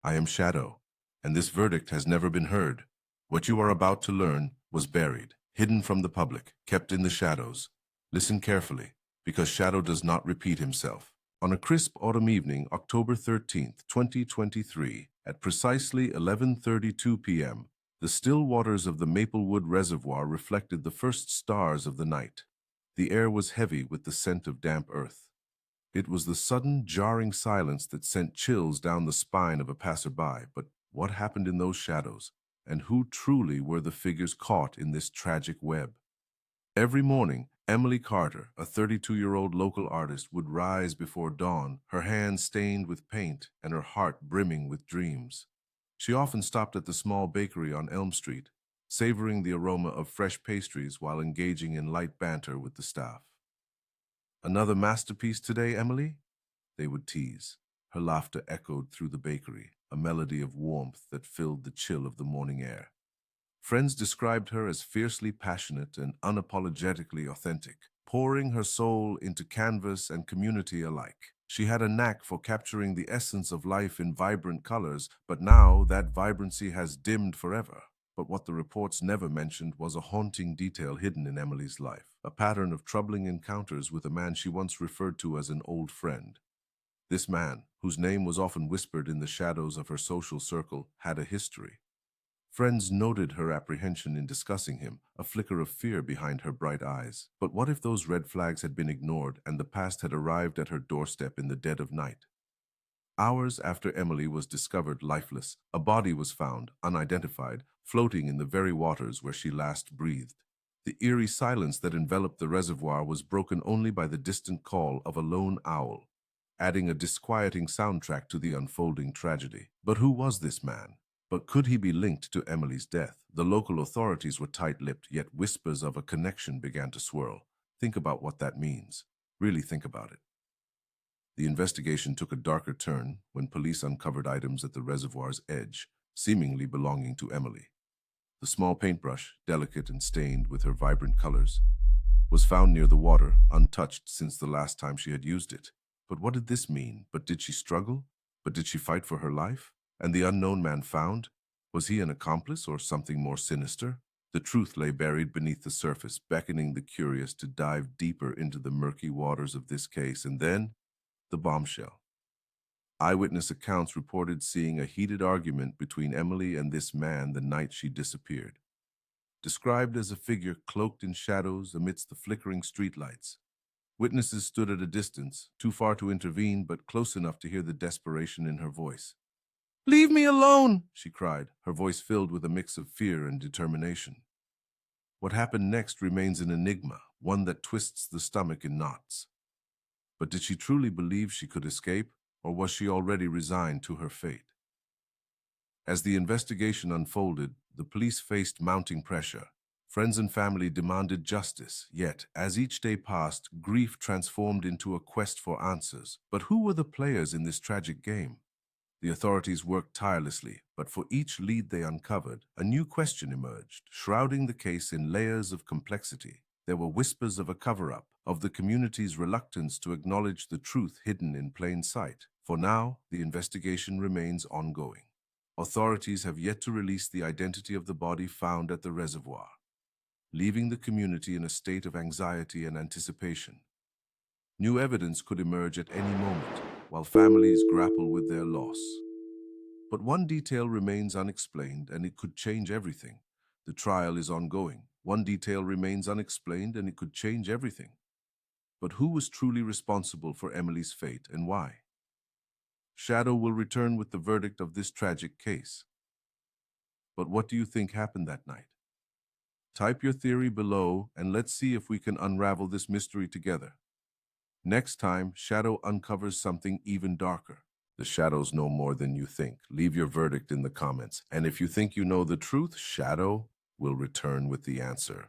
I am Shado, and this verdict has never been heard. What you are about to learn was buried, hidden from the public, kept in the shadows. Listen carefully, because Shado does not repeat himself. On a crisp autumn evening, October 13th, 2023, at precisely 11:32 p.m., the still waters of the Maplewood Reservoir reflected the first stars of the night. The air was heavy with the scent of damp earth. It was the sudden, jarring silence that sent chills down the spine of a passerby. But what happened in those shadows? And who truly were the figures caught in this tragic web? Every morning, Emily Carter, a 32-year-old local artist, would rise before dawn, her hands stained with paint and her heart brimming with dreams. She often stopped at the small bakery on Elm Street, savoring the aroma of fresh pastries while engaging in light banter with the staff. "Another masterpiece today, Emily?" they would tease. Her laughter echoed through the bakery, a melody of warmth that filled the chill of the morning air. Friends described her as fiercely passionate and unapologetically authentic, pouring her soul into canvas and community alike. She had a knack for capturing the essence of life in vibrant colors, but now that vibrancy has dimmed forever. But what the reports never mentioned was a haunting detail hidden in Emily's life, a pattern of troubling encounters with a man she once referred to as an old friend. This man, whose name was often whispered in the shadows of her social circle, had a history. Friends noted her apprehension in discussing him, a flicker of fear behind her bright eyes. But what if those red flags had been ignored and the past had arrived at her doorstep in the dead of night? Hours after Emily was discovered lifeless, a body was found, unidentified, floating in the very waters where she last breathed. The eerie silence that enveloped the reservoir was broken only by the distant call of a lone owl, adding a disquieting soundtrack to the unfolding tragedy. But who was this man? But could he be linked to Emily's death? The local authorities were tight-lipped, yet whispers of a connection began to swirl. Think about what that means. Really think about it. The investigation took a darker turn when police uncovered items at the reservoir's edge, seemingly belonging to Emily. The small paintbrush, delicate and stained with her vibrant colors, was found near the water, untouched since the last time she had used it. But what did this mean? But did she struggle? But did she fight for her life? And the unknown man found? Was he an accomplice or something more sinister? The truth lay buried beneath the surface, beckoning the curious to dive deeper into the murky waters of this case. And then, the bombshell. Eyewitness accounts reported seeing a heated argument between Emily and this man the night she disappeared. Described as a figure cloaked in shadows amidst the flickering streetlights, witnesses stood at a distance, too far to intervene but close enough to hear the desperation in her voice. "Leave me alone!" she cried, her voice filled with a mix of fear and determination. What happened next remains an enigma, one that twists the stomach in knots. But did she truly believe she could escape, or was she already resigned to her fate? As the investigation unfolded, the police faced mounting pressure. Friends and family demanded justice, yet, as each day passed, grief transformed into a quest for answers. But who were the players in this tragic game? The authorities worked tirelessly, but for each lead they uncovered, a new question emerged, shrouding the case in layers of complexity. There were whispers of a cover-up, of the community's reluctance to acknowledge the truth hidden in plain sight. For now, the investigation remains ongoing. Authorities have yet to release the identity of the body found at the reservoir, leaving the community in a state of anxiety and anticipation. New evidence could emerge at any moment, while families grapple with their loss. But one detail remains unexplained, and it could change everything. The trial is ongoing. One detail remains unexplained, and it could change everything. But who was truly responsible for Emily's fate, and why? Shado will return with the verdict of this tragic case. But what do you think happened that night? Type your theory below, and let's see if we can unravel this mystery together. Next time, Shado uncovers something even darker. The shadows know more than you think. Leave your verdict in the comments. And if you think you know the truth, Shado will return with the answer.